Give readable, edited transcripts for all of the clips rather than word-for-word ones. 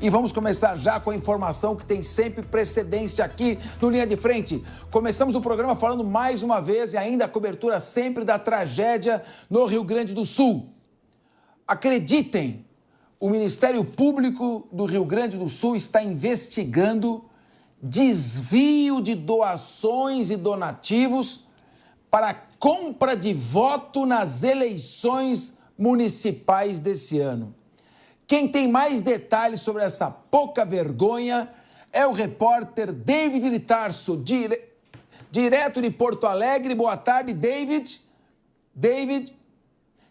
E vamos começar já com a informação que tem sempre precedência aqui no Linha de Frente. Começamos o programa falando mais uma vez e ainda a cobertura sempre da tragédia no Rio Grande do Sul. Acreditem, o Ministério Público do Rio Grande do Sul está investigando desvio de doações e donativos para compra de voto nas eleições municipais desse ano. Quem tem mais detalhes sobre essa pouca vergonha é o repórter David de Tarso, direto de Porto Alegre. Boa tarde, David. David,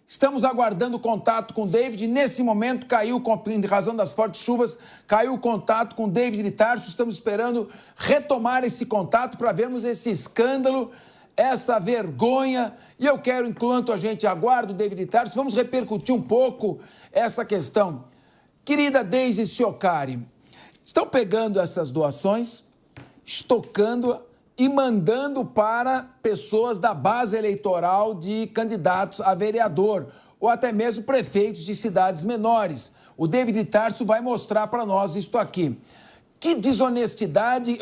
estamos aguardando contato com o David. Nesse momento caiu, em razão das fortes chuvas, caiu o contato com o David de Tarso. Estamos esperando retomar esse contato para vermos esse escândalo, essa vergonha. E eu quero, enquanto a gente aguarda o David de Tarso, vamos repercutir um pouco essa questão. Querida Deise Ciocari, estão pegando essas doações, estocando e mandando para pessoas da base eleitoral de candidatos a vereador ou até mesmo prefeitos de cidades menores. O David de Tarso vai mostrar para nós isto aqui. Que desonestidade,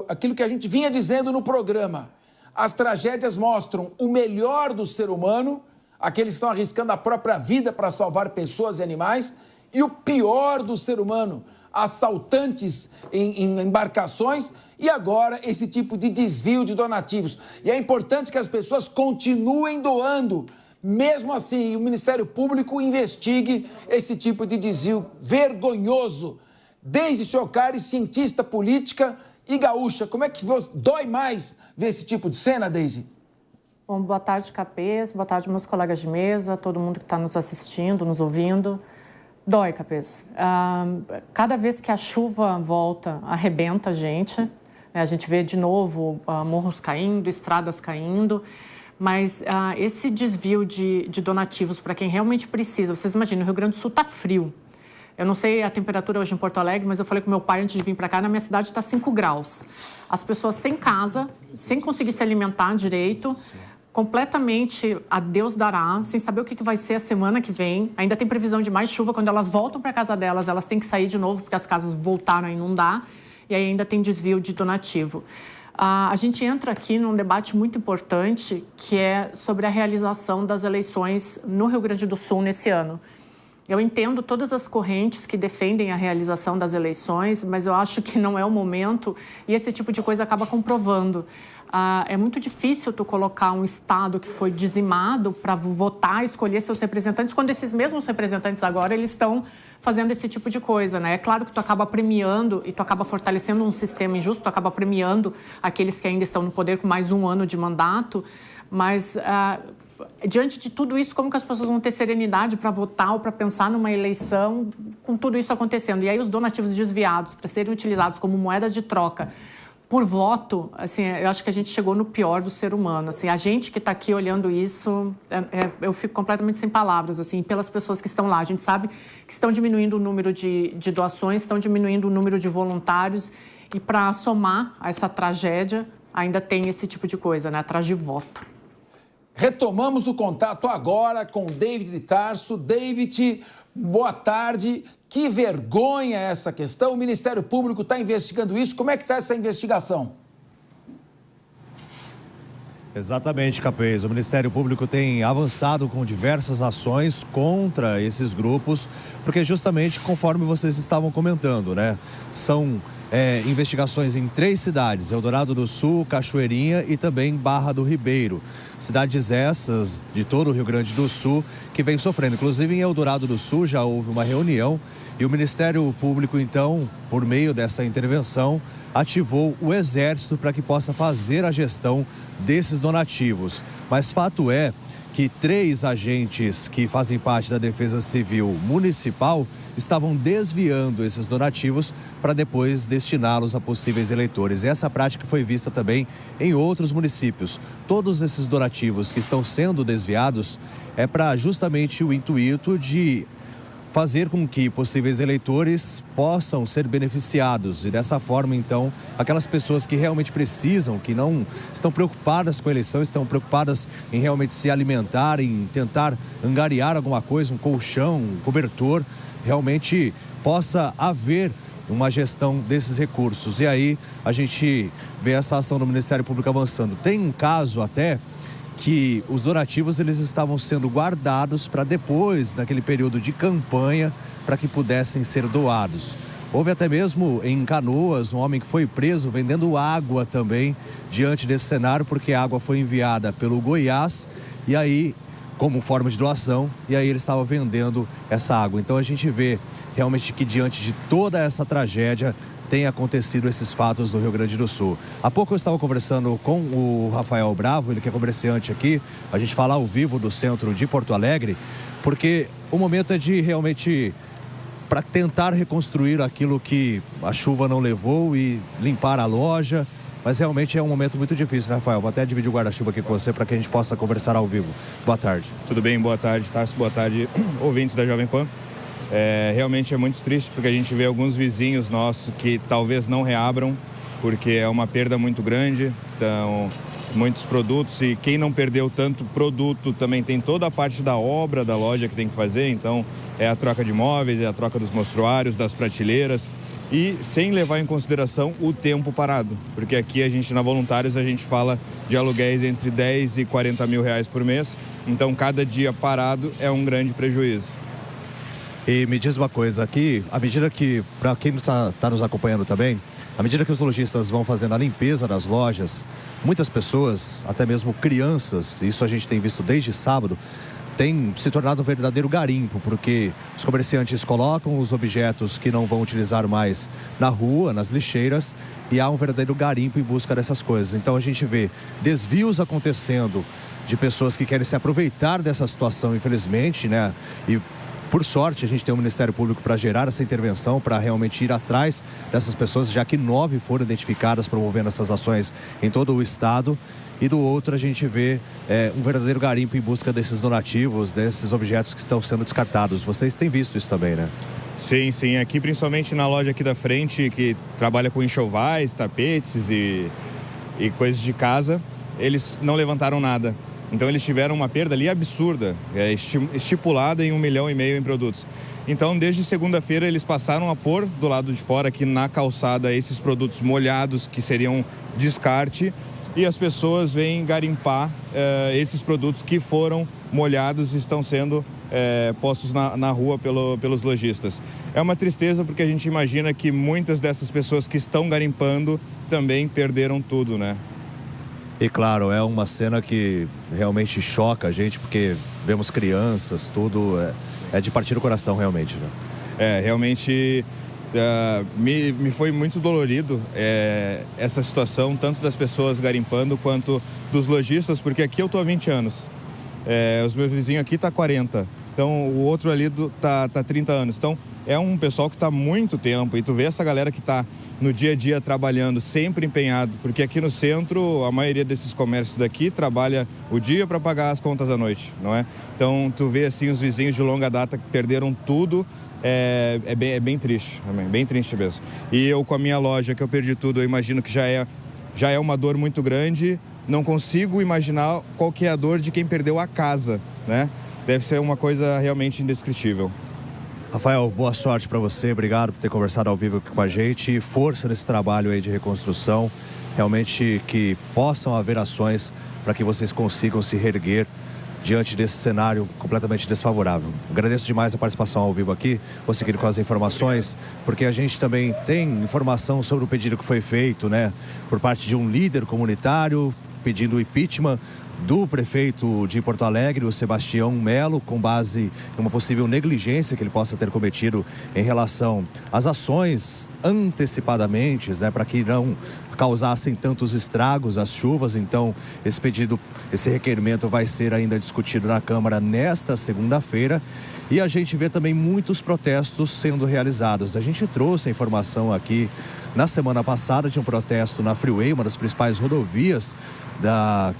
aquilo que a gente vinha dizendo no programa. As tragédias mostram o melhor do ser humano, aqueles que estão arriscando a própria vida para salvar pessoas e animais, e o pior do ser humano, assaltantes em embarcações e agora esse tipo de desvio de donativos. E é importante que as pessoas continuem doando. Mesmo assim, o Ministério Público investigue esse tipo de desvio vergonhoso. Deise Ciocari, cientista política e gaúcha, como é que dói mais ver esse tipo de cena, Deise? Bom, boa tarde, Capês, boa tarde, meus colegas de mesa, todo mundo que está nos assistindo, nos ouvindo. Dói, Capês. Cada vez que a chuva volta, arrebenta a gente. A gente vê de novo morros caindo, estradas caindo. Mas esse desvio de donativos para quem realmente precisa, vocês imaginam, o Rio Grande do Sul está frio. Eu não sei a temperatura hoje em Porto Alegre, mas eu falei com meu pai antes de vir para cá, na minha cidade está 5 graus. As pessoas sem casa, sem conseguir se alimentar direito, completamente a Deus dará, sem saber o que vai ser a semana que vem. Ainda tem previsão de mais chuva. Quando elas voltam para a casa delas, elas têm que sair de novo, porque as casas voltaram a inundar. E aí ainda tem desvio de donativo. A gente entra aqui num debate muito importante, que é sobre a realização das eleições no Rio Grande do Sul nesse ano. Eu entendo todas as correntes que defendem a realização das eleições, mas eu acho que não é o momento e esse tipo de coisa acaba comprovando. É muito difícil tu colocar um estado que foi dizimado para votar, escolher seus representantes, quando esses mesmos representantes agora eles estão fazendo esse tipo de coisa, né? É claro que tu acaba premiando e tu acaba fortalecendo um sistema injusto, tu acaba premiando aqueles que ainda estão no poder com mais um ano de mandato, mas diante de tudo isso, como que as pessoas vão ter serenidade para votar ou para pensar numa eleição com tudo isso acontecendo? E aí os donativos desviados para serem utilizados como moeda de troca por voto, assim, eu acho que a gente chegou no pior do ser humano. Assim, a gente que está aqui olhando isso, eu fico completamente sem palavras, assim, pelas pessoas que estão lá. A gente sabe que estão diminuindo o número de doações, estão diminuindo o número de voluntários e para somar a essa tragédia, ainda tem esse tipo de coisa, né, atrás de voto. Retomamos o contato agora com o David de Tarso. David, boa tarde. Que vergonha essa questão. O Ministério Público está investigando isso. Como é que está essa investigação? Exatamente, Capês. O Ministério Público tem avançado com diversas ações contra esses grupos, porque justamente conforme vocês estavam comentando, né? São investigações em 3 cidades, Eldorado do Sul, Cachoeirinha e também Barra do Ribeiro. Cidades essas de todo o Rio Grande do Sul que vem sofrendo. Inclusive em Eldorado do Sul já houve uma reunião e o Ministério Público, então, por meio dessa intervenção, ativou o Exército para que possa fazer a gestão desses donativos. Mas fato é que 3 agentes que fazem parte da Defesa Civil Municipal estavam desviando esses donativos para depois destiná-los a possíveis eleitores. Essa prática foi vista também em outros municípios. Todos esses donativos que estão sendo desviados é para justamente o intuito de fazer com que possíveis eleitores possam ser beneficiados. E dessa forma, então, aquelas pessoas que realmente precisam, que não estão preocupadas com a eleição, estão preocupadas em realmente se alimentar, em tentar angariar alguma coisa, um colchão, um cobertor, realmente possa haver uma gestão desses recursos. E aí a gente vê essa ação do Ministério Público avançando. Tem um caso até que os donativos eles estavam sendo guardados para depois, naquele período de campanha, para que pudessem ser doados. Houve até mesmo em Canoas um homem que foi preso vendendo água também diante desse cenário, porque a água foi enviada pelo Goiás e aí, como forma de doação, e aí ele estava vendendo essa água. Então a gente vê realmente que diante de toda essa tragédia tem acontecido esses fatos no Rio Grande do Sul. Há pouco eu estava conversando com o Rafael Bravo, ele que é comerciante aqui, a gente fala ao vivo do centro de Porto Alegre, porque o momento é de realmente para tentar reconstruir aquilo que a chuva não levou e limpar a loja, mas realmente é um momento muito difícil, né, Rafael? Vou até dividir o guarda-chuva aqui com você para que a gente possa conversar ao vivo. Boa tarde. Tudo bem? Boa tarde, Tarso. Boa tarde, ouvintes da Jovem Pan. Realmente é muito triste porque a gente vê alguns vizinhos nossos que talvez não reabram, porque é uma perda muito grande, então muitos produtos, e quem não perdeu tanto produto também tem toda a parte da obra da loja que tem que fazer, então é a troca de móveis, é a troca dos mostruários, das prateleiras, e sem levar em consideração o tempo parado, porque aqui na Voluntários a gente fala de aluguéis entre 10 e 40 mil reais por mês, então cada dia parado é um grande prejuízo. E me diz uma coisa aqui, à medida que, para quem está nos acompanhando também, à medida que os lojistas vão fazendo a limpeza das lojas, muitas pessoas, até mesmo crianças, isso a gente tem visto desde sábado, tem se tornado um verdadeiro garimpo, porque os comerciantes colocam os objetos que não vão utilizar mais na rua, nas lixeiras, e há um verdadeiro garimpo em busca dessas coisas. Então a gente vê desvios acontecendo de pessoas que querem se aproveitar dessa situação, infelizmente, né? E por sorte, a gente tem um Ministério Público para gerar essa intervenção, para realmente ir atrás dessas pessoas, já que 9 foram identificadas promovendo essas ações em todo o estado. E do outro, a gente vê um verdadeiro garimpo em busca desses donativos, desses objetos que estão sendo descartados. Vocês têm visto isso também, né? Sim, sim. Aqui, principalmente na loja aqui da frente, que trabalha com enxovais, tapetes e coisas de casa, eles não levantaram nada. Então eles tiveram uma perda ali absurda, estipulada em 1,5 milhão em produtos. Então desde segunda-feira eles passaram a pôr do lado de fora aqui na calçada esses produtos molhados que seriam descarte, e as pessoas vêm garimpar esses produtos que foram molhados e estão sendo postos na rua pelos lojistas. É uma tristeza porque a gente imagina que muitas dessas pessoas que estão garimpando também perderam tudo, né? E claro, é uma cena que realmente choca a gente, porque vemos crianças, tudo é de partir o coração realmente, né? Realmente me foi muito dolorido essa situação, tanto das pessoas garimpando quanto dos lojistas, porque aqui eu tô há 20 anos, os meus vizinhos aqui tá 40, então o outro ali tá 30 anos, então é um pessoal que está há muito tempo, e tu vê essa galera que está no dia a dia trabalhando, sempre empenhado, porque aqui no centro a maioria desses comércios daqui trabalha o dia para pagar as contas à noite, não é? Então tu vê assim os vizinhos de longa data que perderam tudo, é bem triste, bem triste mesmo. E eu com a minha loja que eu perdi tudo, eu imagino que já é uma dor muito grande, não consigo imaginar qual que é a dor de quem perdeu a casa, né? Deve ser uma coisa realmente indescritível. Rafael, boa sorte para você, obrigado por ter conversado ao vivo aqui com a gente, força nesse trabalho aí de reconstrução, realmente que possam haver ações para que vocês consigam se reerguer diante desse cenário completamente desfavorável. Agradeço demais a participação ao vivo aqui, vou seguir com as informações, porque a gente também tem informação sobre o pedido que foi feito, né, por parte de um líder comunitário pedindo o impeachment do prefeito de Porto Alegre, o Sebastião Melo, com base em uma possível negligência que ele possa ter cometido em relação às ações antecipadamente, né, para que não causassem tantos estragos às chuvas. Então, esse requerimento vai ser ainda discutido na Câmara nesta segunda-feira. E a gente vê também muitos protestos sendo realizados. A gente trouxe a informação aqui na semana passada de um protesto na Freeway, uma das principais rodovias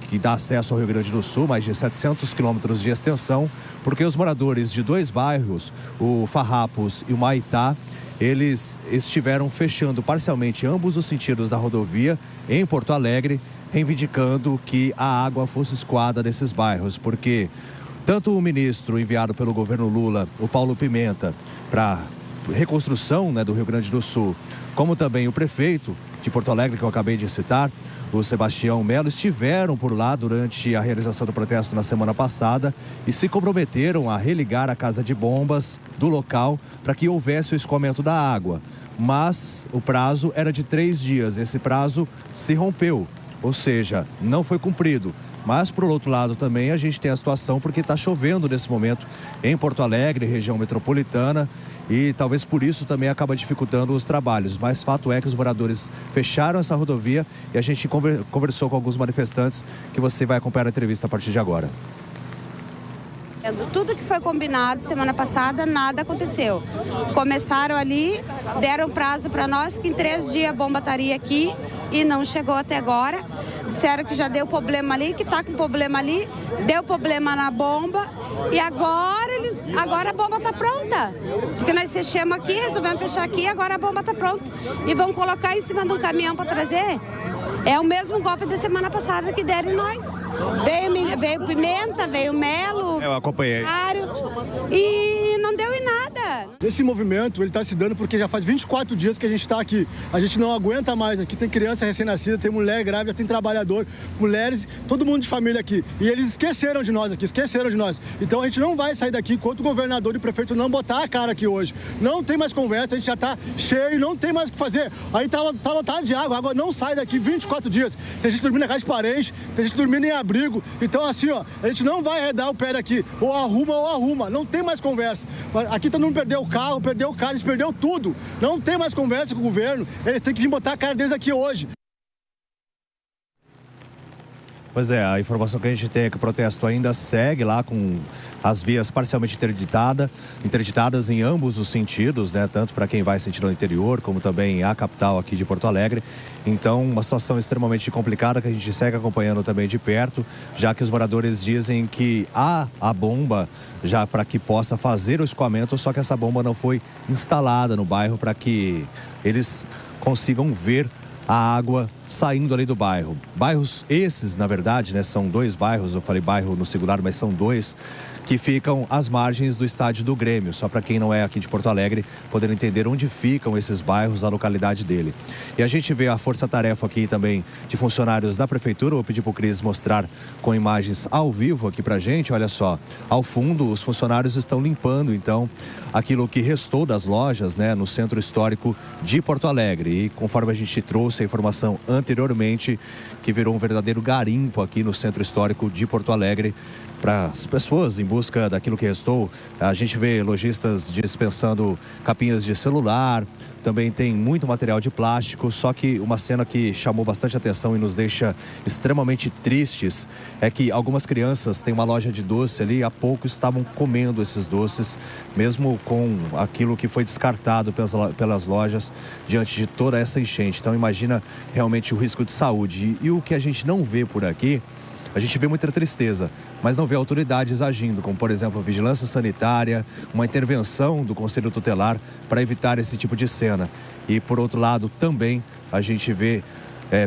que dá acesso ao Rio Grande do Sul, mais de 700 quilômetros de extensão, porque os moradores de 2 bairros, o Farrapos e o Maitá, eles estiveram fechando parcialmente ambos os sentidos da rodovia em Porto Alegre, reivindicando que a água fosse escoada desses bairros, porque tanto o ministro enviado pelo governo Lula, o Paulo Pimenta, para reconstrução, né, do Rio Grande do Sul, como também o prefeito de Porto Alegre, que eu acabei de citar, o Sebastião Melo, estiveram por lá durante a realização do protesto na semana passada e se comprometeram a religar a casa de bombas do local para que houvesse o escoamento da água. Mas o prazo era de 3 dias. Esse prazo se rompeu, ou seja, não foi cumprido. Mas, por outro lado, também a gente tem a situação porque está chovendo nesse momento em Porto Alegre, região metropolitana, e talvez por isso também acaba dificultando os trabalhos. Mas fato é que os moradores fecharam essa rodovia e a gente conversou com alguns manifestantes que você vai acompanhar a entrevista a partir de agora. Tudo que foi combinado semana passada, nada aconteceu. Começaram ali, deram prazo para nós que em 3 dias a bomba estaria aqui e não chegou até agora. Disseram que já deu problema ali, que está com problema ali, deu problema na bomba e agora a bomba está pronta. Porque nós fechamos aqui, resolvemos fechar aqui, agora a bomba está pronta. E vão colocar em cima de um caminhão para trazer. É o mesmo golpe da semana passada que deram em nós. Veio pimenta, veio melo. Eu acompanhei. E não deu em nada. Esse movimento, ele está se dando porque já faz 24 dias que a gente está aqui. A gente não aguenta mais. Aqui tem criança recém-nascida, tem mulher grávida, tem trabalhador, mulheres, todo mundo de família aqui. E eles esqueceram de nós aqui, esqueceram de nós. Então a gente não vai sair daqui enquanto o governador e o prefeito não botar a cara aqui hoje. Não tem mais conversa, a gente já está cheio, não tem mais o que fazer. Aí tá lotado de água, a água não sai daqui 24 dias. Tem gente dormindo na casa de parente, tem gente dormindo em abrigo. Então assim, ó, a gente não vai arredar o pé daqui. Ou arruma. Não tem mais conversa. Aqui todo mundo perdeu o carro, eles perdeu tudo. Não tem mais conversa com o governo. Eles têm que vir botar a cara deles aqui hoje. Pois é, a informação que a gente tem é que o protesto ainda segue lá com as vias parcialmente interditadas em ambos os sentidos, né? Tanto para quem vai sentido ao interior, como também a capital aqui de Porto Alegre. Então, uma situação extremamente complicada que a gente segue acompanhando também de perto, já que os moradores dizem que há a bomba já para que possa fazer o escoamento, só que essa bomba não foi instalada no bairro para que eles consigam ver a água saindo ali do bairro. Bairros esses, na verdade, né, são 2 bairros, eu falei bairro no singular, mas são 2, que ficam às margens do estádio do Grêmio, só para quem não é aqui de Porto Alegre poder entender onde ficam esses bairros, a localidade dele. E a gente vê a força-tarefa aqui também de funcionários da prefeitura. Vou pedir para o Cris mostrar com imagens ao vivo aqui para a gente. Olha só, ao fundo os funcionários estão limpando então aquilo que restou das lojas, né, no centro histórico de Porto Alegre. E conforme a gente trouxe a informação anteriormente, que virou um verdadeiro garimpo aqui no centro histórico de Porto Alegre, para as pessoas em busca daquilo que restou. A gente vê lojistas dispensando capinhas de celular, também tem muito material de plástico, só que uma cena que chamou bastante atenção e nos deixa extremamente tristes é que algumas crianças têm uma loja de doce ali, há pouco estavam comendo esses doces, mesmo com aquilo que foi descartado pelas lojas diante de toda essa enchente. Então imagina realmente o risco de saúde. E o que a gente não vê por aqui, a gente vê muita tristeza, mas não vê autoridades agindo, como por exemplo a vigilância sanitária, uma intervenção do Conselho Tutelar para evitar esse tipo de cena. E por outro lado também a gente vê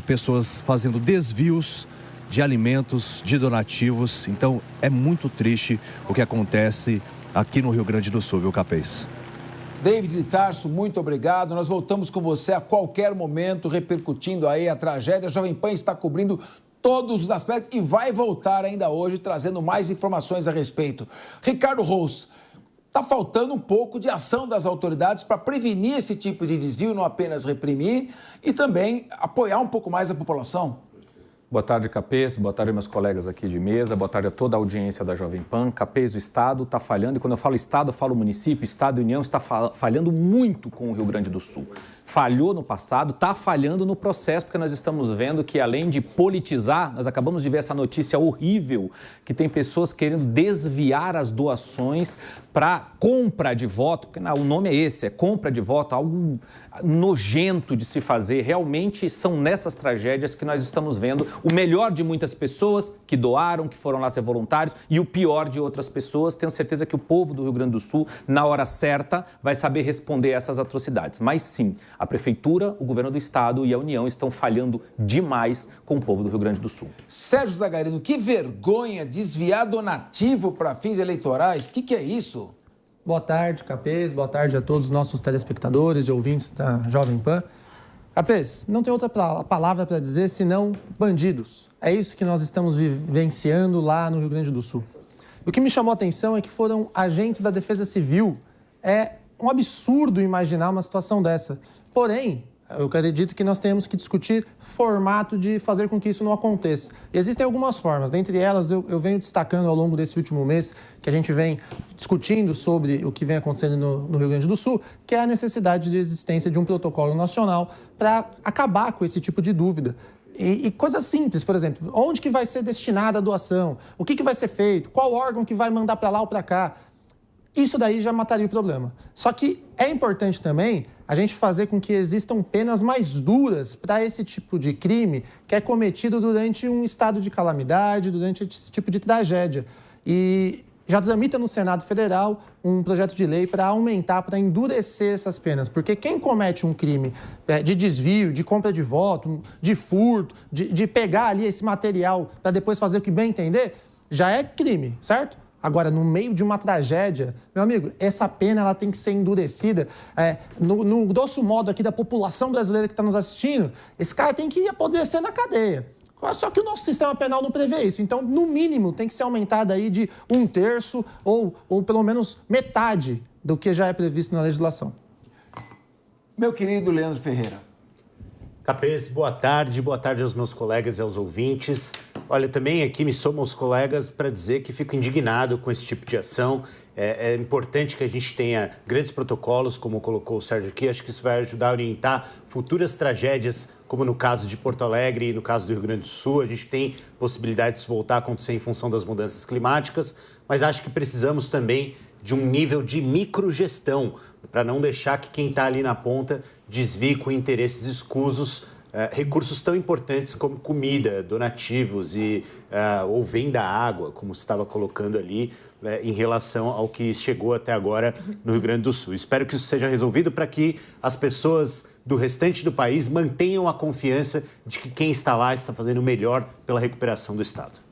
pessoas fazendo desvios de alimentos, de donativos. Então é muito triste o que acontece aqui no Rio Grande do Sul, viu, Capês? David de Tarso, muito obrigado. Nós voltamos com você a qualquer momento, repercutindo aí a tragédia. A Jovem Pan está cobrindo todos os aspectos e vai voltar ainda hoje trazendo mais informações a respeito. Ricardo Rous, está faltando um pouco de ação das autoridades para prevenir esse tipo de desvio, não apenas reprimir, e também apoiar um pouco mais a população? Boa tarde, Capês. Boa tarde, meus colegas aqui de mesa. Boa tarde a toda a audiência da Jovem Pan. Capês, o Estado está falhando, e quando eu falo Estado, eu falo município, Estado e União, está falhando muito com o Rio Grande do Sul. Falhou no passado, está falhando no processo, porque nós estamos vendo que, além de politizar, nós acabamos de ver essa notícia horrível, que tem pessoas querendo desviar as doações para compra de voto, porque o nome é esse, é compra de voto, algo nojento de se fazer. Realmente são nessas tragédias que nós estamos vendo o melhor de muitas pessoas que doaram, que foram lá ser voluntários, e o pior de outras pessoas. Tenho certeza que o povo do Rio Grande do Sul, na hora certa, vai saber responder a essas atrocidades. Mas sim, a Prefeitura, o Governo do Estado e a União estão falhando demais com o povo do Rio Grande do Sul. Sérgio Zagarino, que vergonha desviar donativo para fins eleitorais. O que é isso? Boa tarde, Capês. Boa tarde a todos os nossos telespectadores e ouvintes da Jovem Pan. Capês, não tem outra palavra para dizer senão bandidos. É isso que nós estamos vivenciando lá no Rio Grande do Sul. O que me chamou a atenção é que foram agentes da Defesa Civil. É um absurdo imaginar uma situação dessa. Porém, eu acredito que nós temos que discutir formato de fazer com que isso não aconteça. E existem algumas formas, dentre elas eu venho destacando ao longo desse último mês, que a gente vem discutindo sobre o que vem acontecendo no Rio Grande do Sul, que é a necessidade de existência de um protocolo nacional para acabar com esse tipo de dúvida. E coisas simples, por exemplo, onde que vai ser destinada a doação? O que vai ser feito? Qual órgão que vai mandar para lá ou para cá? Isso daí já mataria o problema. Só que é importante também a gente fazer com que existam penas mais duras para esse tipo de crime que é cometido durante um estado de calamidade, durante esse tipo de tragédia. E já tramita no Senado Federal um projeto de lei para aumentar, para endurecer essas penas. Porque quem comete um crime de desvio, de compra de voto, de furto, de pegar ali esse material para depois fazer o que bem entender, já é crime, certo? Agora, no meio de uma tragédia, meu amigo, essa pena ela tem que ser endurecida. No grosso modo aqui da população brasileira que está nos assistindo, esse cara tem que apodrecer na cadeia. Só que o nosso sistema penal não prevê isso. Então, no mínimo, tem que ser aumentado aí de 1/3 ou pelo menos metade do que já é previsto na legislação. Meu querido Leandro Ferreira. Capês, boa tarde aos meus colegas e aos ouvintes. Olha, também aqui me somo aos colegas para dizer que fico indignado com esse tipo de ação. É importante que a gente tenha grandes protocolos, como colocou o Sérgio aqui. Acho que isso vai ajudar a orientar futuras tragédias, como no caso de Porto Alegre e no caso do Rio Grande do Sul. A gente tem possibilidade de voltar a acontecer em função das mudanças climáticas, mas acho que precisamos também de um nível de microgestão, para não deixar que quem está ali na ponta desvie com interesses escusos recursos tão importantes como comida, donativos ou venda água, como se estava colocando ali, em relação ao que chegou até agora no Rio Grande do Sul. Espero que isso seja resolvido para que as pessoas do restante do país mantenham a confiança de que quem está lá está fazendo o melhor pela recuperação do Estado.